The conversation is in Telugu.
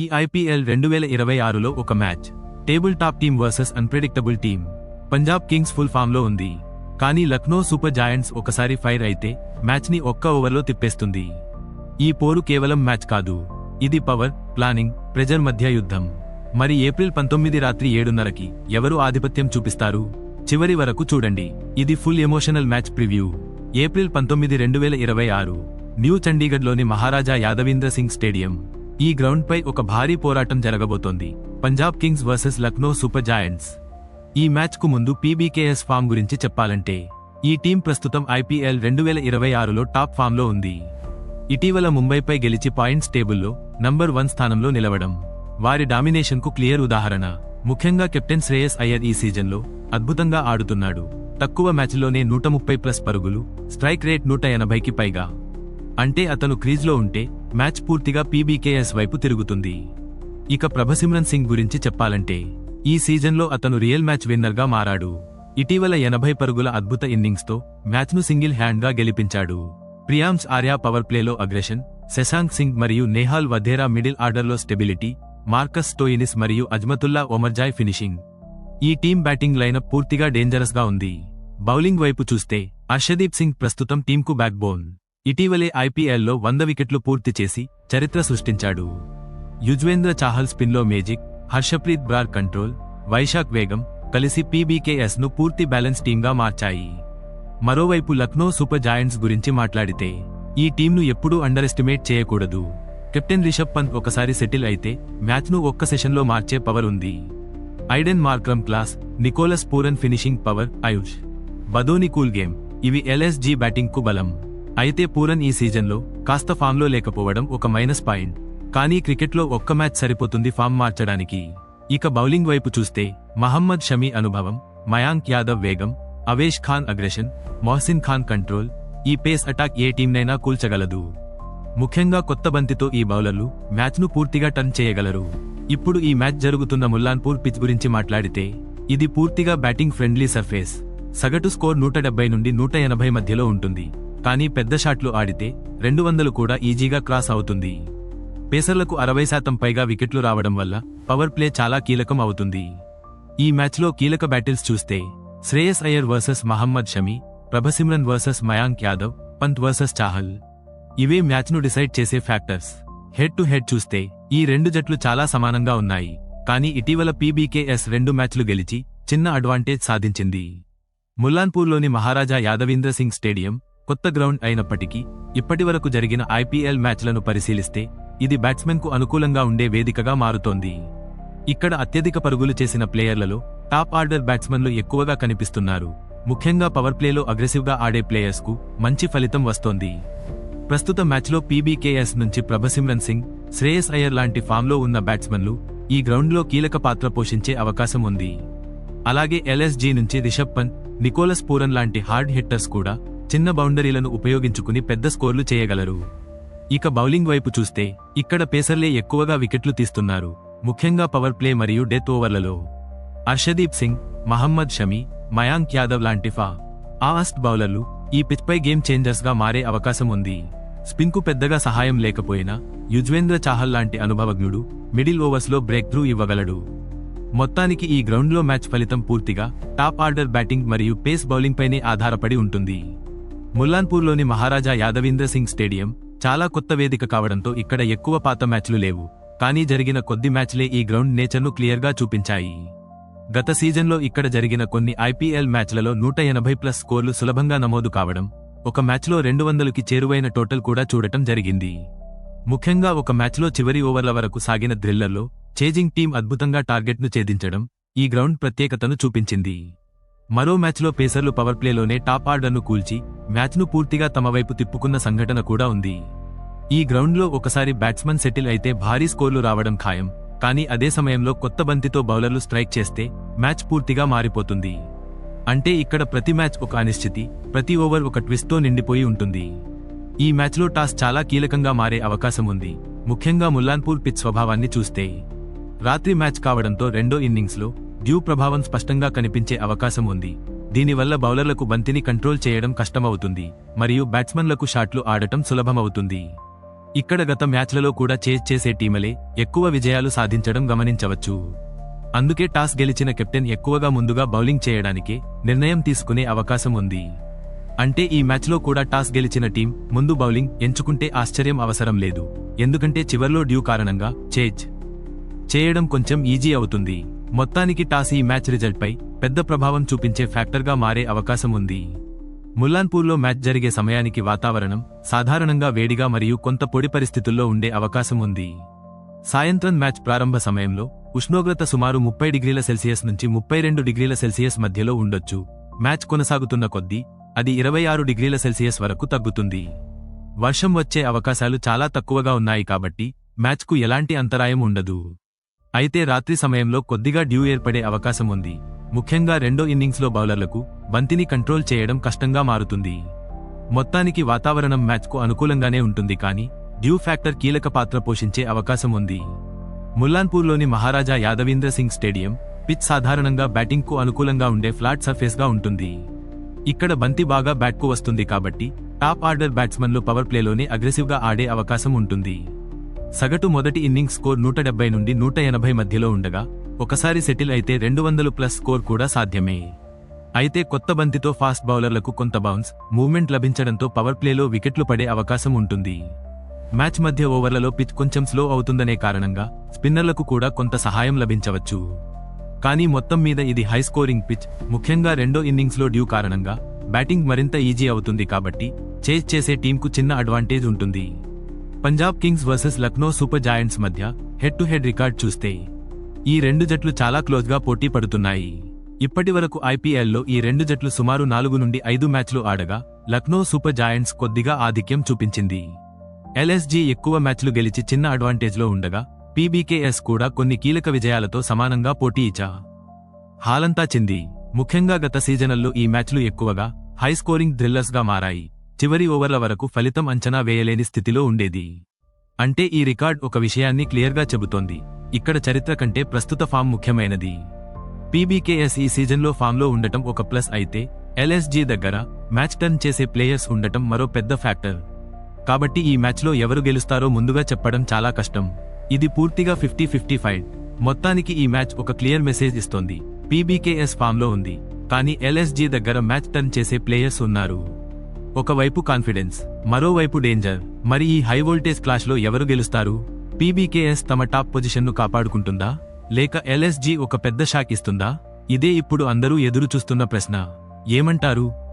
ఈ ఐపీఎల్ 2026లో ఒక match. Table top team versus unpredictable team. Punjab Kings full ఫామ్లో ఉంది. కానీ లక్నో సూపర్ జాయింట్స్ ఒకసారి ఫైర్ అయితే మ్యాచ్ని ఒక్క ఓవర్లో తిప్పేస్తుంది. ఈ పోరు కేవలం మ్యాచ్ కాదు, ఇది పవర్, ప్లానింగ్, ప్రెజర్ మధ్య యుద్ధం. మరి ఏప్రిల్ 19 రాత్రి 7:30కి ఎవరు ఆధిపత్యం చూపిస్తారు? చివరి వరకు చూడండి. ఇది full emotional match preview. April 19, 2026 New చండీగఢ్లోని మహారాజా యాదవీంద్ర సింగ్ స్టేడియం. ఈ గ్రౌండ్పై ఒక భారీ పోరాటం జరగబోతోంది. Punjab Kings versus Lucknow Super Giants. ఈ మ్యాచ్కు ముందు పీబీకేఎస్ ఫామ్ గురించి చెప్పాలంటే, ఈ టీం ప్రస్తుతం ఐపీఎల్ 2026లో టాప్ ఫామ్లో ఉంది. ఇటీవల ముంబైపై గెలిచి పాయింట్స్ టేబుల్లో నంబర్ 1 స్థానంలో నిలవడం వారి డామినేషన్కు క్లియర్ ఉదాహరణ. ముఖ్యంగా కెప్టెన్ శ్రేయస్ అయ్యర్ ఈ సీజన్లో అద్భుతంగా ఆడుతున్నాడు. తక్కువ మ్యాచ్లోనే 130+ పరుగులు, స్ట్రైక్ రేట్ 180కి పైగా. అంటే అతను క్రీజ్లో ఉంటే మ్యాచ్ పూర్తిగా పీబీకేఎస్ వైపు తిరుగుతుంది. ఇక ప్రభసిమ్రన్ సింగ్ గురించి చెప్పాలంటే, ఈ సీజన్లో అతను రియల్ మ్యాచ్ విన్నర్గా మారాడు. ఇటీవల 80 పరుగుల అద్భుత ఇన్నింగ్స్తో మ్యాచ్ను సింగిల్ హ్యాండ్గా గెలిపించాడు. ప్రియాంశ్ ఆర్యా పవర్ ప్లేలో అగ్రెషన్, శశాంక్ సింగ్ మరియు నేహాల్ వధేరా మిడిల్ ఆర్డర్లో స్టెబిలిటీ, మార్కస్ స్టోయినిస్ మరియు అజ్మతుల్లా ఒమర్జాయ్ ఫినిషింగ్. ఈ టీం బ్యాటింగ్ లైనప్ పూర్తిగా డేంజరస్గా ఉంది. బౌలింగ్ వైపు చూస్తే అర్షదీప్ సింగ్ ప్రస్తుతం టీంకు బ్యాక్బోన్. ఇటీవలే ఐపీఎల్లో 100 వికెట్లు పూర్తి చేసి చరిత్ర సృష్టించాడు. యుజ్వేంద్ర చాహల్ స్పిన్లో మేజిక్, హర్షప్రీత్ బ్రార్ కంట్రోల్, వైశాఖ్ వేగం కలిసి పీబీకేఎస్ను పూర్తి బ్యాలెన్స్ టీంగా మార్చాయి. మరోవైపు లక్నో సూపర్ జాయింట్స్ గురించి మాట్లాడితే, ఈ టీంను ఎప్పుడూ అండర్ ఎస్టిమేట్ చేయకూడదు. కెప్టెన్ రిషబ్ పంత్ ఒకసారి సెటిల్ అయితే మ్యాచ్ను ఒక్క సెషన్లో మార్చే పవర్ ఉంది. Aiden Markram class, Nicholas Pooran finishing power, Ayush Badoni cool game, ఇవి ఎల్ఎస్జీ బ్యాటింగ్కు బలం. అయితే పూరన్ ఈ సీజన్లో కాస్త ఫామ్లో లేకపోవడం ఒక మైనస్ పాయింట్. కానీ క్రికెట్లో ఒక్క మ్యాచ్ సరిపోతుంది ఫామ్ మార్చడానికి. ఇక బౌలింగ్ వైపు చూస్తే మహమ్మద్ షమీ అనుభవం, మయాంక్ యాదవ్ వేగం, అవేష్ ఖాన్ అగ్రెషన్, మొహసిన్ ఖాన్ కంట్రోల్, ఈ పేస్ అటాక్ ఏ టీంనైనా కూల్చగలదు. ముఖ్యంగా కొత్త బంతితో ఈ బౌలర్లు మ్యాచ్ను పూర్తిగా టర్న్ చేయగలరు. ఇప్పుడు ఈ మ్యాచ్ జరుగుతున్న ముల్లాన్పూర్ పిచ్ గురించి మాట్లాడితే, ఇది పూర్తిగా బ్యాటింగ్ ఫ్రెండ్లీ సర్ఫేస్. సగటు స్కోర్ 170 నుండి 180 మధ్యలో ఉంటుంది. కానీ పెద్ద షాట్లు ఆడితే 200 కూడా ఈజీగా క్రాస్ అవుతుంది. పేసర్లకు 60% పైగా వికెట్లు రావడం వల్ల పవర్ ప్లే చాలా కీలకం అవుతుంది. ఈ మ్యాచ్లో కీలక బ్యాటిల్స్ చూస్తే Shreyas Iyer versus Mohammed Shami, Prabhsimran versus Mayank Yadav, Pant versus Chahal. ఇవే మ్యాచ్ను డిసైడ్ చేసే ఫ్యాక్టర్స్. హెడ్ టు హెడ్ చూస్తే ఈ రెండు జట్లు చాలా సమానంగా ఉన్నాయి. కానీ ఇటీవల పీబీకేఎస్ 2 మ్యాచ్లు గెలిచి చిన్న అడ్వాంటేజ్ సాధించింది. ముల్లాన్పూర్లోని మహారాజా యాదవీంద్ర సింగ్ స్టేడియం కొత్త గ్రౌండ్ అయినప్పటికీ ఇప్పటివరకు జరిగిన ఐపీఎల్ మ్యాచ్లను పరిశీలిస్తే ఇది బ్యాట్స్మెన్కు అనుకూలంగా ఉండే వేదికగా మారుతోంది. ఇక్కడ అత్యధిక పరుగులు చేసిన ప్లేయర్లలో టాప్ ఆర్డర్ బ్యాట్స్మెన్లు ఎక్కువగా కనిపిస్తున్నారు. ముఖ్యంగా పవర్ ప్లేలో అగ్రెసివ్గా ఆడే ప్లేయర్స్కు మంచి ఫలితం వస్తోంది. ప్రస్తుత మ్యాచ్లో పీబీకేఎస్ నుంచి ప్రభసిమ్రన్ సింగ్, శ్రేయస్ అయ్యర్ లాంటి ఫామ్లో ఉన్న బ్యాట్స్మెన్లు ఈ గ్రౌండ్లో కీలక పాత్ర పోషించే అవకాశం ఉంది. అలాగే ఎల్ఎస్జీ నుంచి రిషబ్ పంత్, నికోలస్ పూరన్ లాంటి హార్డ్ హిట్టర్స్ కూడా చిన్న బౌండరీలను ఉపయోగించుకుని పెద్ద స్కోర్లు చేయగలరు. ఇక బౌలింగ్ వైపు చూస్తే ఇక్కడ పేసర్లే ఎక్కువగా వికెట్లు తీస్తున్నారు. ముఖ్యంగా పవర్ ప్లే మరియు డెత్ ఓవర్లలో అర్షదీప్ సింగ్, మహమ్మద్ షమీ, మయాంక్ యాదవ్ లాంటి ఫాస్ట్ బౌలర్లు ఈ పిచ్పై గేమ్ చేంజర్స్గా మారే అవకాశం ఉంది. స్పిన్కు పెద్దగా సహాయం లేకపోయినా యుజ్వేంద్ర చాహల్ లాంటి అనుభవజ్ఞుడు మిడిల్ ఓవర్స్లో బ్రేక్ త్రూ ఇవ్వగలడు. మొత్తానికి ఈ గ్రౌండ్లో మ్యాచ్ ఫలితం పూర్తిగా టాప్ ఆర్డర్ బ్యాటింగ్ మరియు పేస్ బౌలింగ్పైనే ఆధారపడి ఉంటుంది. ముల్లాన్పూర్లోని మహారాజా యాదవీంద్ర సింగ్ స్టేడియం చాలా కొత్త వేదిక కావడంతో ఇక్కడ ఎక్కువ పాత మ్యాచ్లు లేవు. కానీ జరిగిన కొద్ది మ్యాచ్లే ఈ గ్రౌండ్ నేచర్ను క్లియర్గా చూపించాయి. గత సీజన్లో ఇక్కడ జరిగిన కొన్ని ఐపీఎల్ మ్యాచ్లలో 180+ స్కోర్లు సులభంగా నమోదు కావడం, ఒక మ్యాచ్లో 200కి చేరువైన టోటల్ కూడా చూడటం జరిగింది. ముఖ్యంగా ఒక మ్యాచ్లో చివరి ఓవర్ల వరకు సాగిన థ్రిల్లర్లో చేజింగ్ టీం అద్భుతంగా టార్గెట్ను ఛేదించడం ఈ గ్రౌండ్ ప్రత్యేకతను చూపించింది. మరో మ్యాచ్లో పేసర్లు పవర్ ప్లేలోనే టాప్ ఆర్డర్ను కూల్చి మ్యాచ్ను పూర్తిగా తమ వైపు తిప్పుకున్న సంఘటన కూడా ఉంది. ఈ గ్రౌండ్లో ఒకసారి బ్యాట్స్మన్ సెటిల్ అయితే భారీ స్కోర్లు రావడం ఖాయం. కానీ అదే సమయంలో కొత్త బంతితో బౌలర్లు స్ట్రైక్ చేస్తే మ్యాచ్ పూర్తిగా మారిపోతుంది. అంటే ఇక్కడ ప్రతి మ్యాచ్ ఒక అనిశ్చితి, ప్రతి ఓవర్ ఒక ట్విస్ట్తో నిండిపోయి ఉంటుంది. ఈ మ్యాచ్లో టాస్ చాలా కీలకంగా మారే అవకాశం ఉంది. ముఖ్యంగా ముల్లాన్పూర్ పిచ్ స్వభావాన్ని చూస్తే రాత్రి మ్యాచ్ కావడంతో రెండో ఇన్నింగ్స్లో డ్యూ ప్రభావం స్పష్టంగా కనిపించే అవకాశం ఉంది. దీనివల్ల బౌలర్లకు బంతిని కంట్రోల్ చేయడం కష్టమవుతుంది మరియు బ్యాట్స్మన్లకు షాట్లు ఆడటం సులభమవుతుంది. ఇక్కడ గత మ్యాచ్లలో కూడా చేజ్ చేసే టీమలే ఎక్కువ విజయాలు సాధించడం గమనించవచ్చు. అందుకే టాస్ గెలిచిన కెప్టెన్ ఎక్కువగా ముందుగా బౌలింగ్ చేయడానికే నిర్ణయం తీసుకునే అవకాశం ఉంది. అంటే ఈ మ్యాచ్లో కూడా టాస్ గెలిచిన టీం ముందు బౌలింగ్ ఎంచుకుంటే ఆశ్చర్యం అవసరం లేదు. ఎందుకంటే చివర్లో డ్యూ కారణంగా చేజ్ చేయడం కొంచెం ఈజీ అవుతుంది. మొత్తానికి టాస్ ఈ మ్యాచ్ రిజల్ట్పై పెద్ద ప్రభావం చూపించే ఫ్యాక్టర్గా మారే అవకాశం ఉంది. ముల్లాన్పూర్లో మ్యాచ్ జరిగే సమయానికి వాతావరణం సాధారణంగా వేడిగా మరియు కొంత పొడి పరిస్థితుల్లో ఉండే అవకాశం ఉంది. సాయంత్రం మ్యాచ్ ప్రారంభ సమయంలో ఉష్ణోగ్రత సుమారు 30 డిగ్రీల సెల్సియస్ నుంచి 32 డిగ్రీల సెల్సియస్ మధ్యలో ఉండొచ్చు. మ్యాచ్ కొనసాగుతున్న కొద్దీ అది 26 డిగ్రీల సెల్సియస్ వరకు తగ్గుతుంది. వర్షం వచ్చే అవకాశాలు చాలా తక్కువగా ఉన్నాయి కాబట్టి మ్యాచ్కు ఎలాంటి అంతరాయం ఉండదు. అయితే రాత్రి సమయంలో కొద్దిగా డ్యూ ఏర్పడే అవకాశం ఉంది. ముఖ్యంగా రెండో ఇన్నింగ్స్లో బౌలర్లకు బంతిని కంట్రోల్ చేయడం కష్టంగా మారుతుంది. మొత్తానికి వాతావరణం మ్యాచ్కు అనుకూలంగానే ఉంటుంది, కానీ డ్యూ ఫ్యాక్టర్ కీలక పాత్ర పోషించే అవకాశం ఉంది. ముల్లాన్పూర్లోని మహారాజా యాదవీంద్ర సింగ్ స్టేడియం పిచ్ సాధారణంగా బ్యాటింగ్కు అనుకూలంగా ఉండే ఫ్లాట్ సర్ఫేస్గా ఉంటుంది. ఇక్కడ బంతి బాగా బ్యాట్కు వస్తుంది కాబట్టి టాప్ ఆర్డర్ బ్యాట్స్మన్లు పవర్ ప్లేలోనే అగ్రెసివ్గా ఆడే అవకాశం ఉంటుంది. సగటు మొదటి ఇన్నింగ్స్ స్కోర్ 170 నుండి 180 మధ్యలో ఉండగా ఒకసారి సెటిల్ అయితే 200+ స్కోర్ కూడా సాధ్యమే. అయితే కొత్త బంతితో ఫాస్ట్ బౌలర్లకు కొంత బౌన్స్ మూవ్మెంట్ లభించడంతో పవర్ ప్లేలో వికెట్లు పడే అవకాశం ఉంటుంది. మ్యాచ్ మధ్య ఓవర్లలో పిచ్ కొంచెం స్లో అవుతుందనే కారణంగా స్పిన్నర్లకు కూడా కొంత సహాయం లభించవచ్చు. కానీ మొత్తం మీద ఇది హై స్కోరింగ్ పిచ్. ముఖ్యంగా రెండో ఇన్నింగ్స్లో డ్యూ కారణంగా బ్యాటింగ్ మరింత ఈజీ అవుతుంది కాబట్టి చేజ్ చేసే టీంకు చిన్న అడ్వాంటేజ్ ఉంటుంది. Punjab Kings versus Lucknow Super joints మధ్య హెడ్ టు హెడ్ రికార్డ్ చూస్తే ఈ రెండు జట్లు చాలా క్లోజ్గా పోటీ పడుతున్నాయి. ఇప్పటివరకు ఐపీఎల్లో ఈ రెండు జట్లు సుమారు 4 నుండి 5 మ్యాచ్లు ఆడగా లక్నో సూపర్ జాయింట్స్ కొద్దిగా ఆధిక్యం చూపించింది. ఎల్ఎస్జీ ఎక్కువ మ్యాచ్లు గెలిచి చిన్న అడ్వాంటేజ్లో ఉండగా పీబీకేఎస్ కూడా కొన్ని కీలక విజయాలతో సమానంగా పోటీ హాలంతా చెంది. ముఖ్యంగా గత సీజన్లలో ఈ మ్యాచ్లు ఎక్కువగా హై స్కోరింగ్ థ్రిల్లర్స్గా మారాయి. చివరి ఓవర్ల వరకు ఫలితం అంచనా వేయలేని స్థితిలో ఉండేది. అంటే ఈ రికార్డ్ ఒక విషయాన్ని క్లియర్గా చెబుతోంది: ఇక్కడ చరిత్ర కంటే ప్రస్తుత ఫామ్ ముఖ్యమైనది. పీబీకేఎస్ ఈ సీజన్లో ఫామ్లో ఉండటం ఒక ప్లస్ అయితే ఎల్ఎస్జీ దగ్గర మ్యాచ్ టర్న్ చేసే ప్లేయర్స్ ఉండటం మరో పెద్ద ఫ్యాక్టర్. కాబట్టి ఈ మ్యాచ్లో ఎవరు గెలుస్తారో ముందుగా చెప్పడం చాలా కష్టం. ఇది పూర్తిగా 50-50 ఫైట్. మొత్తానికి ఈ మ్యాచ్ ఒక క్లియర్ మెసేజ్ ఇస్తోంది: పీబీకేఎస్ ఫామ్లో ఉంది, కానీ ఎల్ఎస్జీ దగ్గర మ్యాచ్ టర్న్ చేసే ప్లేయర్స్ ఉన్నారు. ఒకవైపు కాన్ఫిడెన్స్, మరోవైపు డేంజర్. మరి ఈ హై వోల్టేజ్ క్లాష్లో ఎవరు గెలుస్తారు? పీబీకేఎస్ తమ టాప్ పొజిషన్ను కాపాడుకుంటుందా, లేక ఎల్ఎస్జీ ఒక పెద్ద షాక్ ఇస్తుందా? ఇదే ఇప్పుడు అందరూ ఎదురు చూస్తున్న ప్రశ్న. ఏమంటారు?